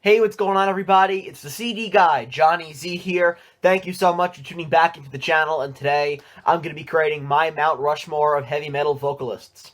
Hey, what's going on, everybody? It's the CD guy, Johnny Z here. Thank you so much for tuning back into the channel, and today I'm going to be creating my Mount Rushmore of heavy metal vocalists.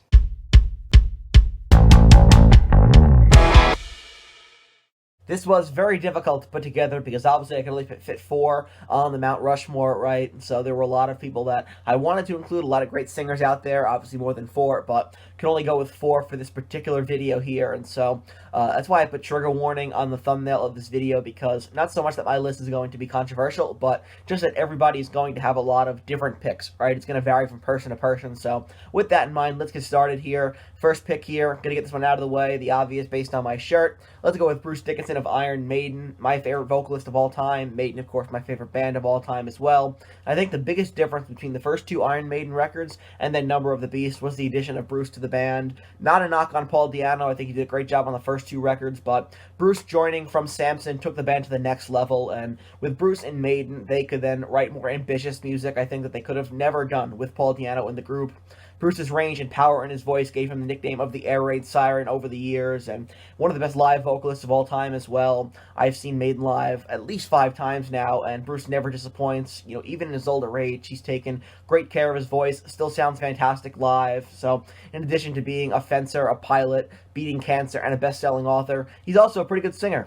This was very difficult to put together because obviously I could only fit 4 on the Mount Rushmore, right? So there were a lot of people that I wanted to include, a lot of great singers out there, obviously more than 4, but could only go with 4 for this particular video here. And so that's why I put trigger warning on the thumbnail of this video, because not so much that my list is going to be controversial, but just that everybody's going to have a lot of different picks, right? It's going to vary from person to person. So with that in mind, let's get started here. First pick here, going to get this one out of the way, the obvious based on my shirt. Let's go with Bruce Dickinson of Iron Maiden, my favorite vocalist of all time. Maiden, of course, my favorite band of all time as well. I think the biggest difference between the first 2 Iron Maiden records and then Number of the Beast was the addition of Bruce to the band. Not a knock on Paul Di'Anno, I think he did a great job on the first 2 records, but Bruce joining from Samson took the band to the next level, and with Bruce and Maiden, they could then write more ambitious music, I think, that they could have never done with Paul Di'Anno in the group. Bruce's range and power in his voice gave him the nickname of the Air Raid Siren over the years, and one of the best live vocalists of all time as well. I've seen Maiden live at least 5 times now, and Bruce never disappoints. You know, even in his older age, he's taken great care of his voice, still sounds fantastic live. So, in addition to being a fencer, a pilot, beating cancer, and a best-selling author, he's also a pretty good singer.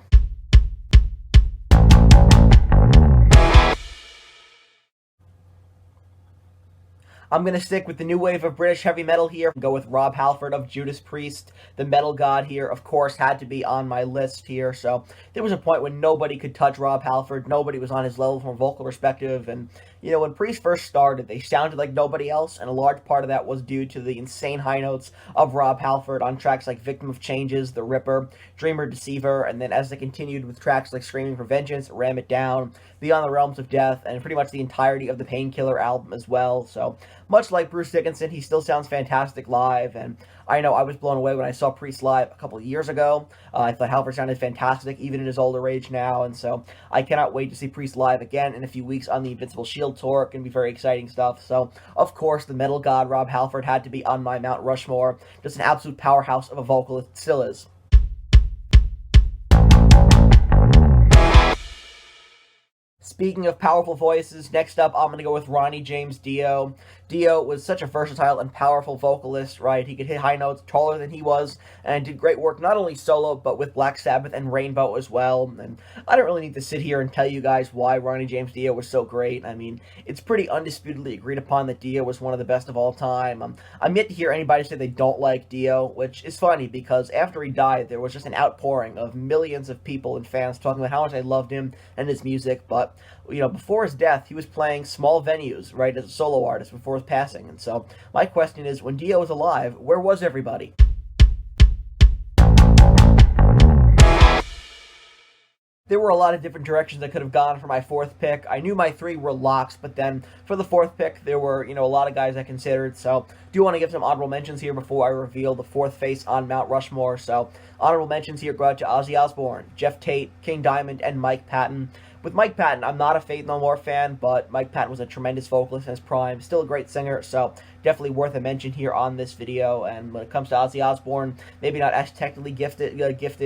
I'm going to stick with the new wave of British heavy metal here. Go with Rob Halford of Judas Priest. The metal god here, of course, had to be on my list here. So there was a point when nobody could touch Rob Halford. Nobody was on his level from a vocal perspective. And, you know, when Priest first started, they sounded like nobody else. And a large part of that was due to the insane high notes of Rob Halford on tracks like Victim of Changes, The Ripper, Dreamer, Deceiver. And then as they continued with tracks like Screaming for Vengeance, Ram It Down, Beyond the Realms of Death, and pretty much the entirety of the Painkiller album as well. So much like Bruce Dickinson, he still sounds fantastic live, and I know I was blown away when I saw Priest live a couple of years ago. I thought Halford sounded fantastic, even in his older age now, and so I cannot wait to see Priest live again in a few weeks on the Invincible Shield tour. It's going to be very exciting stuff. So, of course, the metal god Rob Halford had to be on my Mount Rushmore. Just an absolute powerhouse of a vocalist, still is. Speaking of powerful voices, next up I'm going to go with Ronnie James Dio. Dio was such a versatile and powerful vocalist, right? He could hit high notes taller than he was, and did great work not only solo, but with Black Sabbath and Rainbow as well. And I don't really need to sit here and tell you guys why Ronnie James Dio was so great. I mean, it's pretty undisputedly agreed upon that Dio was one of the best of all time. I'm yet to hear anybody say they don't like Dio, which is funny because after he died, there was just an outpouring of millions of people and fans talking about how much they loved him and his music, but you know, before his death, he was playing small venues, right, as a solo artist before his passing. And so my question is, when Dio was alive, where was everybody? There were a lot of different directions I could have gone for my 4th pick. I knew my 3 were locks, but then for the 4th pick, there were, you know, a lot of guys I considered. So do want to give some honorable mentions here before I reveal the 4th face on Mount Rushmore. So honorable mentions here go out to Ozzy Osbourne, Jeff Tate, King Diamond, and Mike Patton. With Mike Patton, I'm not a Faith No More fan, but Mike Patton was a tremendous vocalist in his prime, still a great singer, so definitely worth a mention here on this video. And when it comes to Ozzy Osbourne, maybe not as technically gifted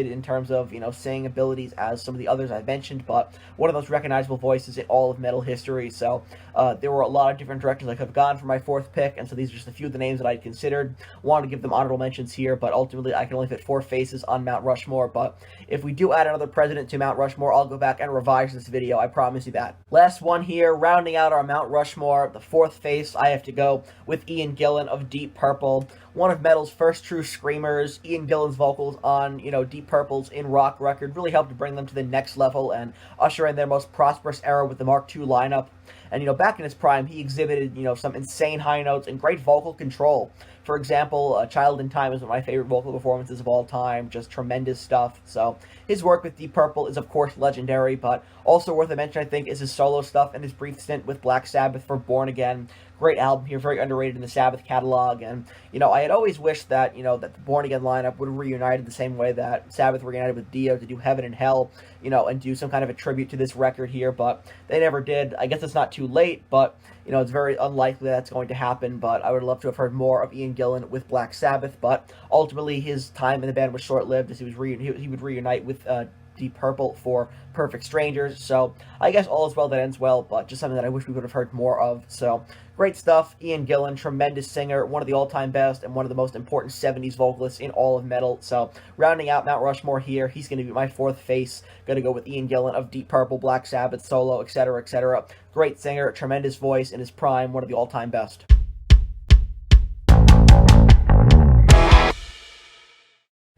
in terms of, you know, singing abilities as some of the others I've mentioned, but one of those recognizable voices in all of metal history. So there were a lot of different directions I could have gone for my 4th pick, and so these are just a few of the names that I considered. Wanted to give them honorable mentions here, but ultimately I can only fit 4 faces on Mount Rushmore. But if we do add another president to Mount Rushmore, I'll go back and revise this video, I promise you that. Last one here, rounding out our Mount Rushmore, the 4th face, I have to go with Ian Gillan of Deep Purple. One of metal's first true screamers. Ian Gillan's vocals on, you know, Deep Purple's In Rock record really helped to bring them to the next level and usher in their most prosperous era with the Mark II lineup. And, you know, back in his prime, he exhibited, you know, some insane high notes and great vocal control. For example, Child in Time is one of my favorite vocal performances of all time. Just tremendous stuff. So his work with Deep Purple is, of course, legendary, but also worth a mention, I think, is his solo stuff and his brief stint with Black Sabbath for Born Again. Great album here, very underrated in the Sabbath catalog. And, you know, I had always wished that, you know, that the Born Again lineup would have reunited the same way that Sabbath reunited with Dio to do Heaven and Hell, you know, and do some kind of a tribute to this record here, but they never did. I guess it's not too late, but, you know, it's very unlikely that's going to happen, but I would love to have heard more of Ian Gillan with Black Sabbath, but ultimately his time in the band was short-lived as he would reunite with Deep Purple for Perfect Strangers. So I guess all is well that ends well, but just something that I wish we would have heard more of. So great stuff. Ian Gillan, tremendous singer, one of the all-time best, and one of the most important 70s vocalists in all of metal. So rounding out Mount Rushmore here, he's going to be my fourth face. Going to go with Ian Gillan of Deep Purple, Black Sabbath, solo, etc., etc. Great singer, tremendous voice, in his prime, one of the all-time best.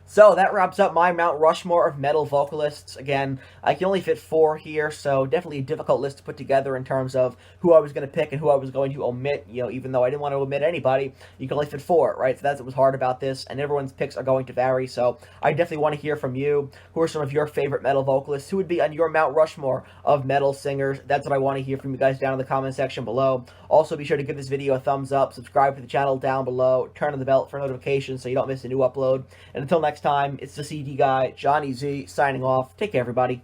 So that wraps up my Mount Rushmore of metal vocalists. Again, I can only fit 4 here, so definitely a difficult list to put together in terms of who I was going to pick and who I was going to omit. You know, even though I didn't want to omit anybody, you can only fit 4, right? So that's what was hard about this, and everyone's picks are going to vary, so I definitely want to hear from you. Who are some of your favorite metal vocalists? Who would be on your Mount Rushmore of metal singers? That's what I want to hear from you guys down in the comment section below. Also, be sure to give this video a thumbs up, subscribe to the channel down below, turn on the bell for notifications so you don't miss a new upload. And until next time, it's the CD guy, Johnny Z, signing off. Take care, everybody.